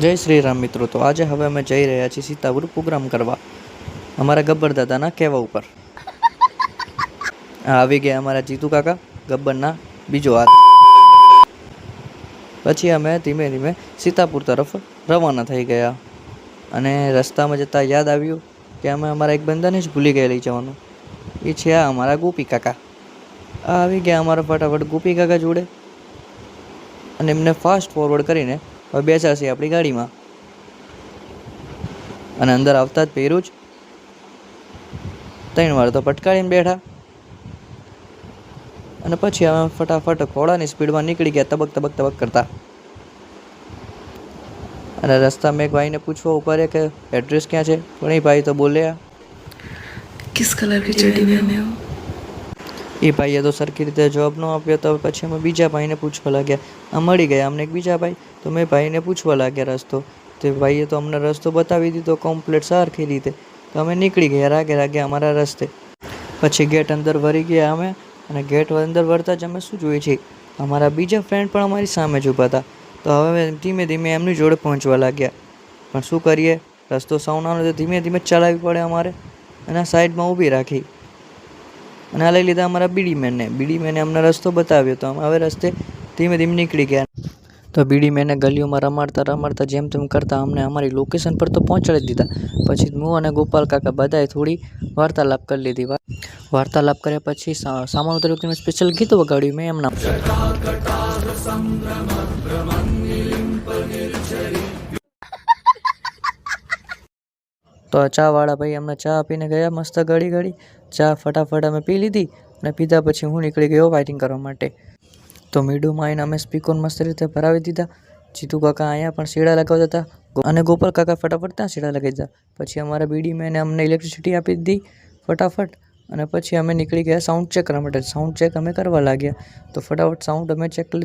જય શ્રી રામ મિત્રો. તો આજે હવે અમે જઈ રહ્યા છીએ સીતાપુર પ્રોગ્રામ કરવા અમારા ગબ્બર દાદાના કહેવા ઉપર. આવી ગયા અમારા જીતુ કાકા, ગબ્બરના બીજો હાથ. પછી અમે ધીમે ધીમે સીતાપુર તરફ રવાના થઈ ગયા અને રસ્તામાં જતાં યાદ આવ્યું કે અમે અમારા એક બંદાને જ ભૂલી ગયા લઈ જવાનું. એ છે આ અમારા ગોપી કાકા. આવી ગયા અમારા ફટાફટ ગોપી કાકા જોડે અને એમને ફાસ્ટ ફોરવર્ડ કરીને હવે બેસાશે આપણી ગાડીમાં અને અંદર આવતા જ પહેરું જ 3 વાર તો પટકારીને બેઠા અને પછી અમે ફટાફટ ઘોડાની સ્પીડમાં નીકળી ગયા તબક તબક તબક કરતા. અને રસ્તામાં એક ભાઈને પૂછવા ઉપર કે એડ્રેસ ક્યાં છે, પણ એ ભાઈ તો બોલ્યા किस कलर की चड्डी पहने हो। એ ભાઈએ તો સરખી રીતે જવાબ ન આપ્યો. તો પછી અમે બીજા ભાઈને પૂછવા લાગ્યા. આ મળી ગયા અમને એક બીજા ભાઈ. તો મેં ભાઈને પૂછવા લાગ્યા રસ્તો. તે ભાઈએ તો અમને રસ્તો બતાવી દીધો કમ્પ્લીટ સરખી રીતે. તો અમે નીકળી ગયા રાગે રાગે અમારા રસ્તે. પછી ગેટ અંદર વળી ગયા અમે અને ગેટ અંદર વળતા જ અમે શું જોઈએ છીએ, અમારા બીજા ફ્રેન્ડ પણ અમારી સામે જ ઊભા હતા. તો હવે ધીમે ધીમે એમની જોડે પહોંચવા લાગ્યા. પણ શું કરીએ, રસ્તો સાવનાનો તો ધીમે ધીમે ચલાવવી પડે અમારે. અને સાઈડમાં ઊભી રાખી અને આ લઈ લીધા અમારા બીડીમેને અમને રસ્તો બતાવ્યો. તો અમે હવે રસ્તે ધીમે ધીમે નીકળી ગયા. તો બીડીમેને ગલીઓમાં રમાડતા જેમ તેમ કરતાં અમને અમારી લોકેશન પર તો પહોંચાડી દીધા. પછી હું અને ગોપાલ કાકા બધાએ થોડી વાર્તાલાપ કરી લીધી. વાર્તાલાપ કર્યા પછી સામાન ઉતર્યું કે સ્પેશિયલ ગીત વગાડ્યું મેં એમના. તો ચાવાળા ભાઈ અમને ચા આપીને ગયા મસ્ત ઘડી ચા ફટાફટ અમે પી લીધી અને પીધા પછી હું નીકળી ગયો ફાઇટિંગ કરવા માટે. તો મીડુમાં આવીને અમે સ્પીકર મસ્ત રીતે ભરાવી દીધા. જીતુ કાકા અહીંયા પણ શેડા લગાવતા હતા અને ગોપાલ કાકા ફટાફટ ત્યાં શેડા લગાવી દીધા. પછી અમારા બીડીમેને અમને ઇલેક્ટ્રિસિટી આપી દીધી ફટાફટ. અને પછી અમે નીકળી ગયા સાઉન્ડ ચેક કરવા માટે. સાઉન્ડ ચેક અમે કરવા લાગ્યા. તો ફટાફટ સાઉન્ડ અમે ચેક કરી